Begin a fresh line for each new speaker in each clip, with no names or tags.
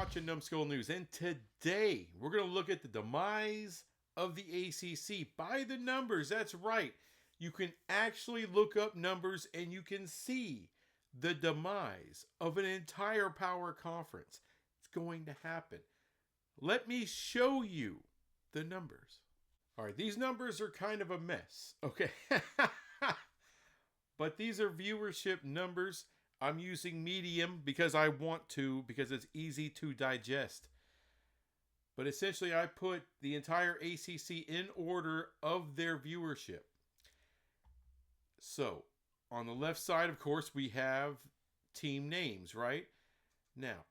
watching Numbskull News, and today we're going to look at the demise of the ACC by the numbers. That's right. You can actually look up numbers and you can see the demise of an entire power conference. It's going to happen. Let me show you the numbers. All right, these numbers are kind of a mess, okay? But these are viewership numbers. I'm using medium because I want to, because it's easy to digest. But essentially, I put the entire ACC in order of their viewership. So, on the left side, of course, we have team names, right? Now,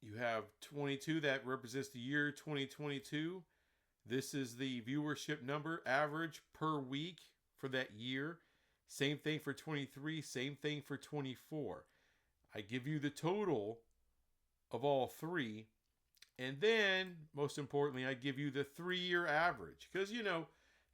you have 22, that represents the year 2022. This is the viewership number, average per week for that year. Same thing for 23, same thing for 24. I give you the total of all three. And then, most importantly, I give you the 3-year average. Because,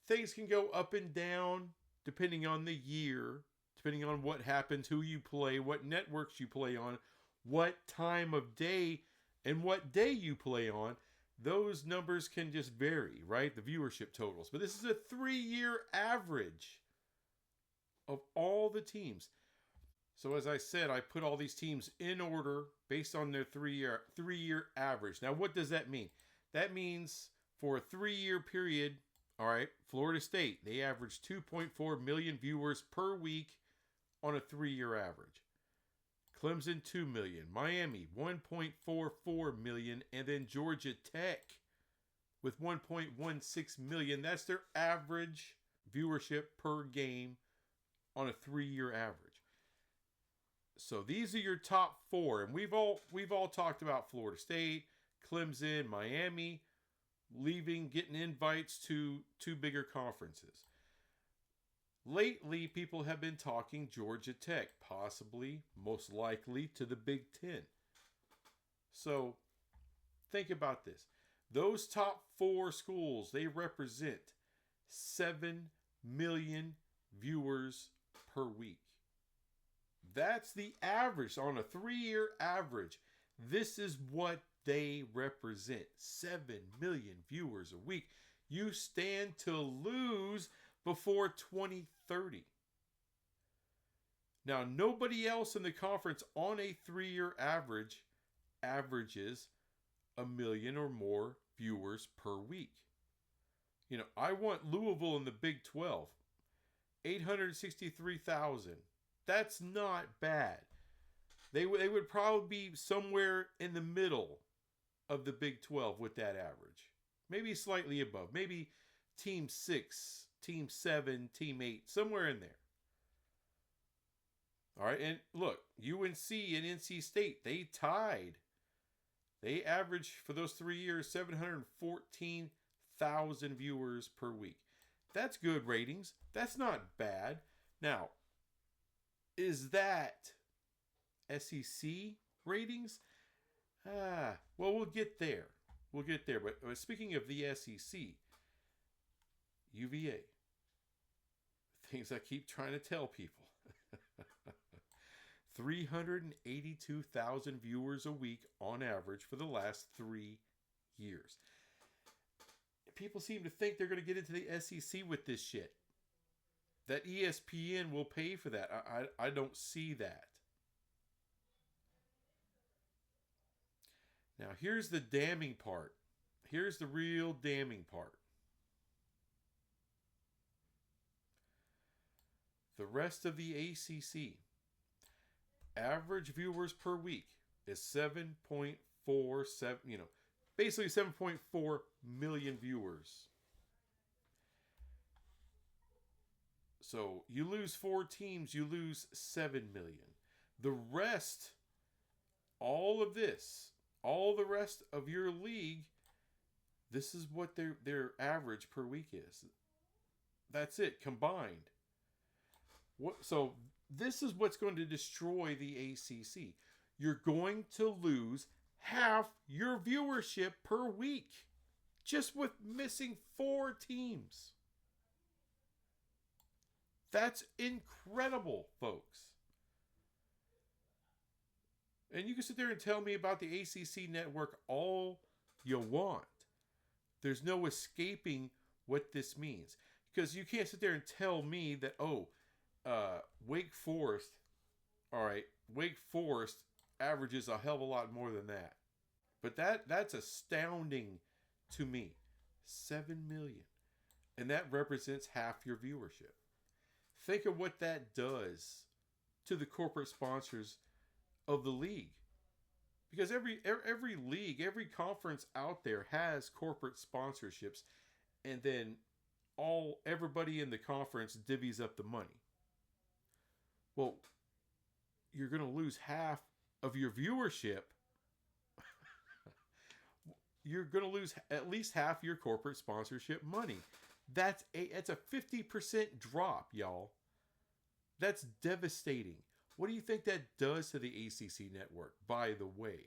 things can go up and down depending on the year, depending on what happens, who you play, what networks you play on, what time of day, and what day you play on. Those numbers can just vary, right? The viewership totals. But this is a 3-year average of all the teams. So as I said, I put all these teams in order based on their 3-year average. Now, what does that mean? That means for a 3-year period, all right, Florida State, they average 2.4 million viewers per week on a 3-year average. Clemson, 2 million. Miami, 1.44 million. And then Georgia Tech with 1.16 million. That's their average viewership per game on a 3-year average. So these are your top 4, and we've all talked about Florida State, Clemson, Miami, getting invites to 2 bigger conferences. Lately, people have been talking Georgia Tech, possibly, most likely, to the Big Ten. So think about this. Those top 4 schools, they represent 7 million viewers per week. That's the average on a 3-year average. This is what they represent. 7 million viewers a week. You stand to lose before 2030. Now, nobody else in the conference on a 3-year average averages 1 million or more viewers per week. I want Louisville in the Big 12. 863,000. That's not bad. They would probably be somewhere in the middle of the Big 12 with that average. Maybe slightly above. Maybe Team 6, Team 7, Team 8, somewhere in there. All right, and look, UNC and NC State, they tied. They averaged, for those 3 years, 714,000 viewers per week. That's good ratings. That's not bad. Now, is that SEC ratings? Well, we'll get there. But speaking of the SEC, UVA, things I keep trying to tell people. 382,000 viewers a week on average for the last 3 years. People seem to think they're going to get into the SEC with this shit. That ESPN will pay for that. I don't see that. Now, here's the damning part. Here's the real damning part. The rest of the ACC, average viewers per week is 7.47, basically 7.4 million viewers. So you lose 4 teams, you lose 7 million. The rest, all the rest of your league, this is what their average per week is. That's it, combined. So this is what's going to destroy the ACC. You're going to lose half your viewership per week just with missing 4 teams. That's incredible, folks. And you can sit there and tell me about the ACC network all you want. There's no escaping what this means. Because you can't sit there and tell me that, Wake Forest, all right, Wake Forest averages a hell of a lot more than that. But that's astounding to me. 7 million. And that represents half your viewership. Think of what that does to the corporate sponsors of the league. Because every league, every conference out there has corporate sponsorships, and then everybody in the conference divvies up the money. Well, you're going to lose half of your viewership. You're going to lose at least half your corporate sponsorship money. That's a 50% drop, y'all. That's devastating. What do you think that does to the ACC network, by the way?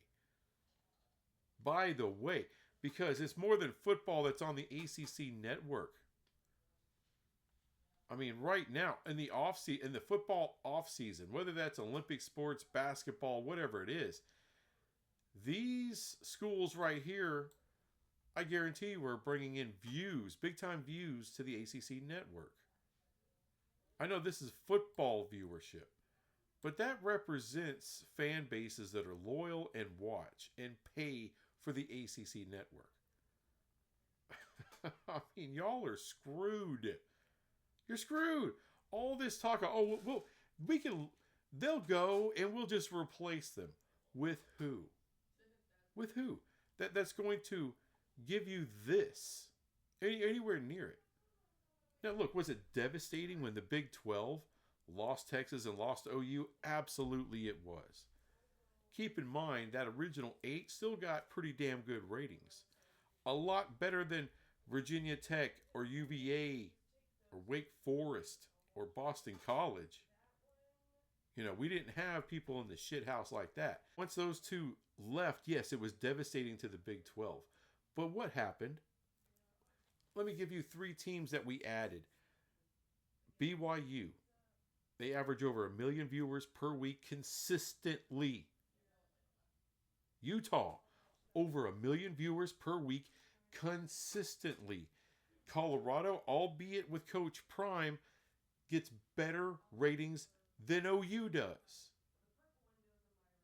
By the way, because it's more than football that's on the ACC network. I mean, right now, in the football off-season, whether that's Olympic sports, basketball, whatever it is, these schools right here, I guarantee you, are bringing in views, big-time views to the ACC network. I know this is football viewership, but that represents fan bases that are loyal and watch and pay for the ACC network. I mean, y'all are screwed. You're screwed. All this talk of, they'll go and we'll just replace them. With who? With who? That's going to give you this anywhere near it. Now, look, was it devastating when the Big 12 lost Texas and lost OU? Absolutely it was. Keep in mind that original 8 still got pretty damn good ratings. A lot better than Virginia Tech or UVA or Wake Forest or Boston College. You know, we didn't have people in the shit house like that. Once those two left, yes, it was devastating to the Big 12. But what happened? Let me give you 3 teams that we added. BYU. They average over 1 million viewers per week consistently. Utah. Over 1 million viewers per week consistently. Colorado, albeit with Coach Prime, gets better ratings than OU does.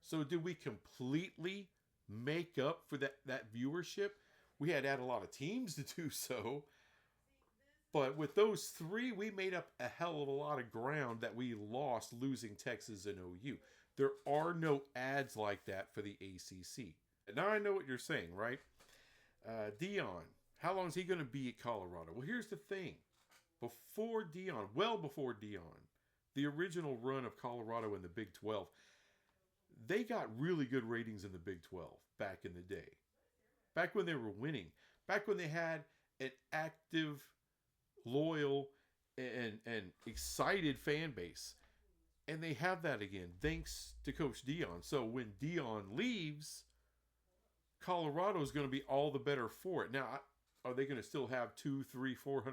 So did we completely make up for that viewership? We had to add a lot of teams to do so. But with those 3, we made up a hell of a lot of ground that we lost losing Texas and OU. There are no ads like that for the ACC. Now I know what you're saying, right? Dion, how long is he going to be at Colorado? Well, here's the thing. Before Dion, the original run of Colorado in the Big 12, they got really good ratings in the Big 12 back in the day. Back when they were winning. Back when they had an active, loyal, and excited fan base. And they have that again, thanks to Coach Dion. So when Dion leaves, Colorado is going to be all the better for it. Now, are they going to still have 2, 3, 4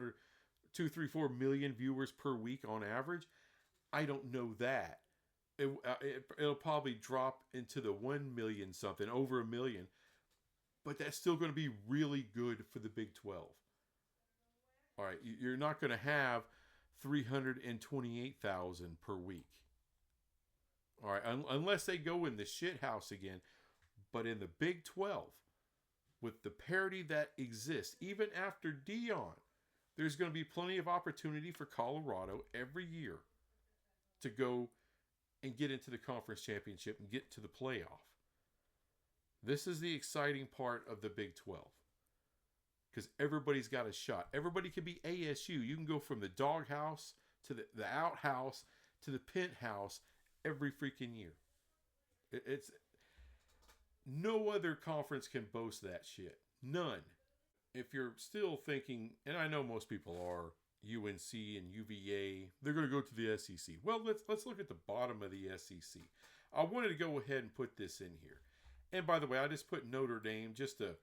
million viewers per week on average? I don't know that. It'll probably drop into the 1 million something, over 1 million. But that's still going to be really good for the Big 12. All right, you're not going to have 328,000 per week. All right, unless they go in the shit house again. But in the Big 12, with the parity that exists, even after Dion, there's going to be plenty of opportunity for Colorado every year to go and get into the conference championship and get to the playoff. This is the exciting part of the Big 12. Because everybody's got a shot. Everybody can be ASU. You can go from the doghouse to the outhouse to the penthouse every freaking year. It's no other conference can boast that shit. None. If you're still thinking, and I know most people are, UNC and UVA, they're going to go to the SEC. Well, let's look at the bottom of the SEC. I wanted to go ahead and put this in here. And by the way, I just put Notre Dame just to...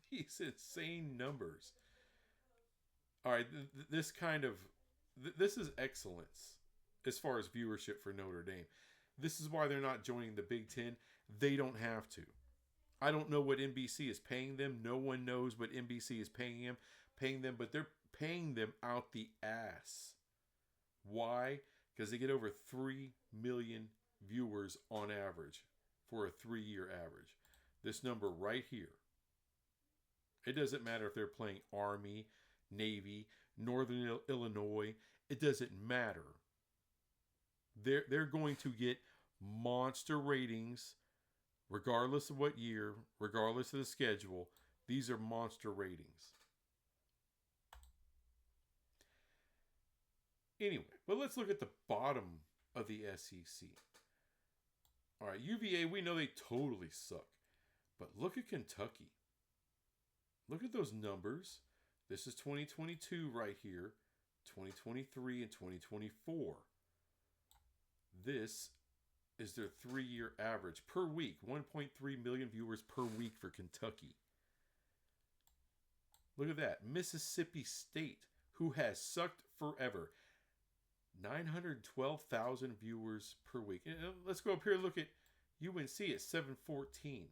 these insane numbers. All right, this is excellence as far as viewership for Notre Dame. This is why they're not joining the Big Ten. They don't have to. I don't know what NBC is paying them. No one knows what NBC is paying them, but they're paying them out the ass. Why? Because they get over 3 million viewers on average for a 3-year average. This number right here. It doesn't matter if they're playing Army, Navy, Northern Illinois. It doesn't matter. They're going to get monster ratings regardless of what year, regardless of the schedule. These are monster ratings. Anyway, but let's look at the bottom of the SEC. All right, UVA, we know they totally suck. But look at Kentucky. Look at those numbers. This is 2022 right here, 2023 and 2024. This is their 3-year average per week, 1.3 million viewers per week for Kentucky. Look at that. Mississippi State, who has sucked forever, 912,000 viewers per week. And let's go up here and look at UNC at 714.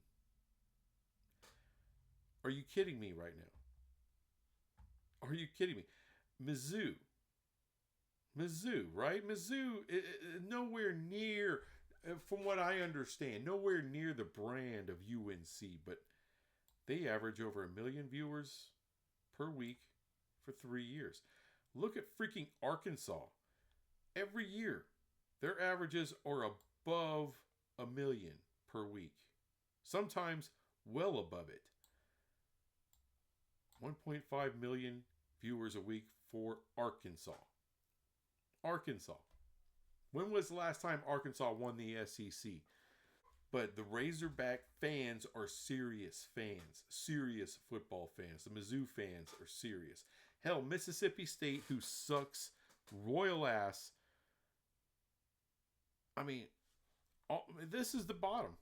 Are you kidding me right now? Are you kidding me? Mizzou, right? Mizzou, nowhere near, from what I understand, nowhere near the brand of UNC, but they average over 1 million viewers per week for 3 years. Look at freaking Arkansas. Every year, their averages are above 1 million per week. Sometimes well above it. 1.5 million viewers a week for Arkansas. Arkansas. When was the last time Arkansas won the SEC? But the Razorback fans are serious fans. Serious football fans. The Mizzou fans are serious. Hell, Mississippi State, who sucks royal ass. I mean, this is the bottom.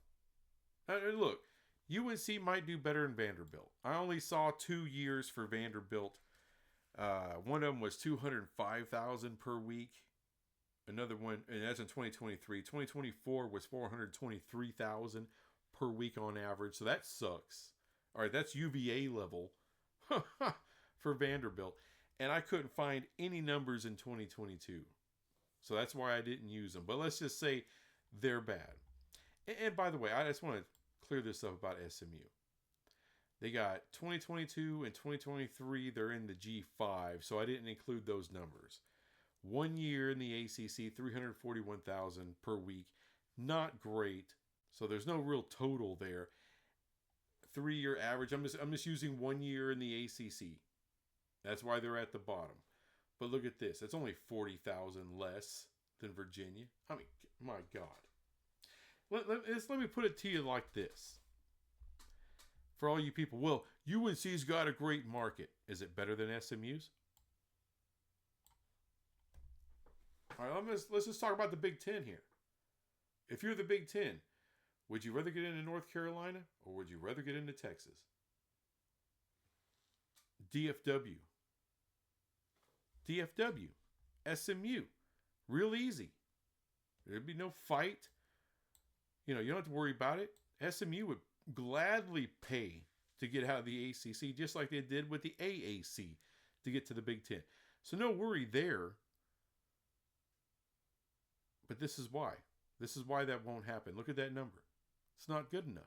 Look, UNC might do better than Vanderbilt. I only saw 2 years for Vanderbilt. One of them was 205,000 per week. Another one, and that's in 2023. 2024 was 423,000 per week on average. So that sucks. All right, that's UVA level for Vanderbilt. And I couldn't find any numbers in 2022. So that's why I didn't use them. But let's just say they're bad. And by the way, I just want to clear this up about SMU. They got 2022 and 2023. They're in the G5, so I didn't include those numbers. 1 year in the ACC, 341,000 per week. Not great. So there's no real total there. 3-year average. I'm just using 1 year in the ACC. That's why they're at the bottom. But look at this. It's only 40,000 less than Virginia. I mean, my God. Let me put it to you like this. For all you people, well, UNC's got a great market. Is it better than SMU's? All right, let's just talk about the Big Ten here. If you're the Big Ten, would you rather get into North Carolina or would you rather get into Texas? DFW. SMU. Real easy. There'd be no fight. You don't have to worry about it. SMU would gladly pay to get out of the ACC, just like they did with the AAC to get to the Big Ten. So no worry there. But this is why. This is why that won't happen. Look at that number. It's not good enough.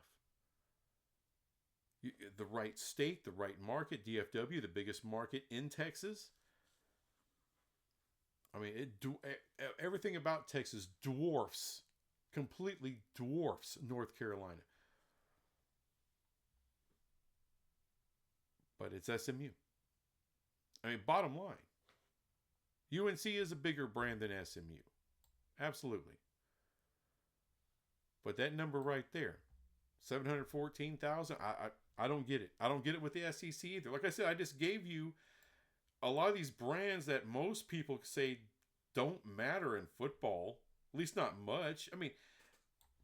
The right state, the right market, DFW, the biggest market in Texas. I mean, everything about Texas completely dwarfs North Carolina. But it's SMU. I mean, bottom line, UNC is a bigger brand than SMU. Absolutely. But that number right there, 714,000, I don't get it. I don't get it with the SEC either. Like I said, I just gave you a lot of these brands that most people say don't matter in football, at least not much. I mean,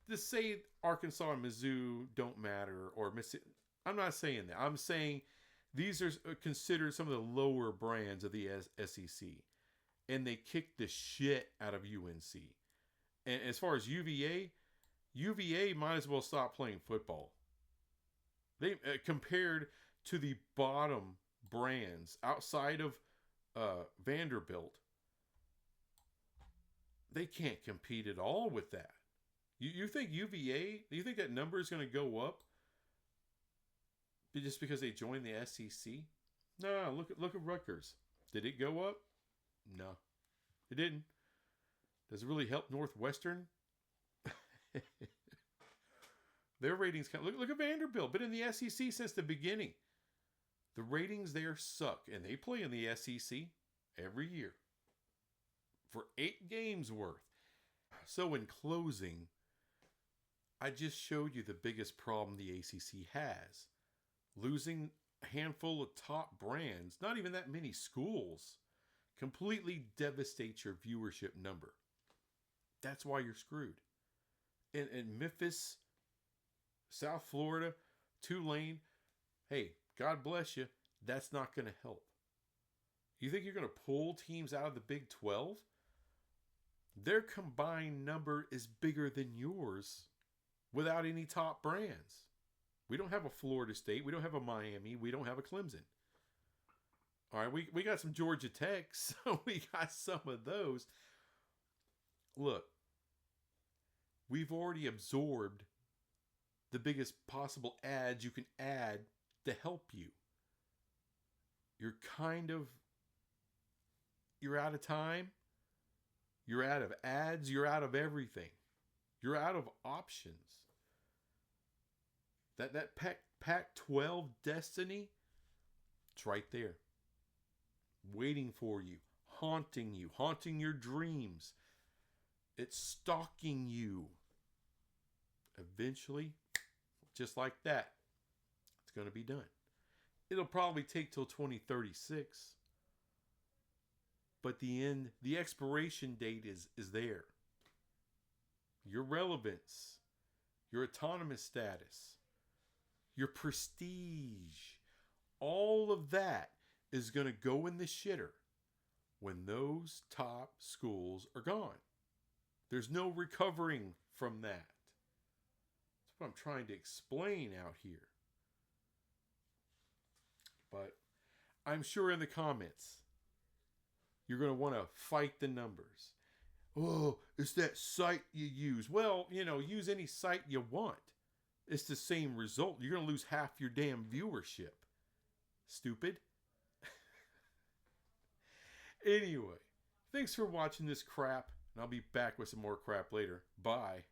to say Arkansas and Mizzou don't matter, or Mississippi, I'm not saying that. I'm saying these are considered some of the lower brands of the SEC, and they kicked the shit out of UNC. And as far as UVA might as well stop playing football. They compared to the bottom brands outside of Vanderbilt, they can't compete at all with that. You think UVA? Do you think that number is going to go up just because they joined the SEC? No. Look at Rutgers. Did it go up? No, it didn't. Does it really help Northwestern? Their ratings come. Look at Vanderbilt. Been in the SEC since the beginning. The ratings there suck, and they play in the SEC every year for 8 games worth. So in closing, I just showed you the biggest problem the ACC has. Losing a handful of top brands, not even that many schools, completely devastates your viewership number. That's why you're screwed. In Memphis, South Florida, Tulane, hey, God bless you, that's not going to help. You think you're going to pull teams out of the Big 12? Their combined number is bigger than yours without any top brands. We don't have a Florida State. We don't have a Miami. We don't have a Clemson. All right, we got some Georgia Tech, so we got some of those. Look, we've already absorbed the biggest possible ads you can add to help you. You're out of time. You're out of ads. You're out of everything. You're out of options. That Pac-12 destiny, it's right there. Waiting for you, haunting your dreams. It's stalking you. Eventually, just like that, it's going to be done. It'll probably take till 2036. But the expiration date is there. Your relevance, your autonomous status, your prestige, all of that is going to go in the shitter when those top schools are gone. There's no recovering from that. That's what I'm trying to explain out here. But I'm sure in the comments, you're going to want to fight the numbers. Oh, it's that site you use. Well, use any site you want. It's the same result. You're going to lose half your damn viewership. Stupid. Anyway, thanks for watching this crap, and I'll be back with some more crap later. Bye.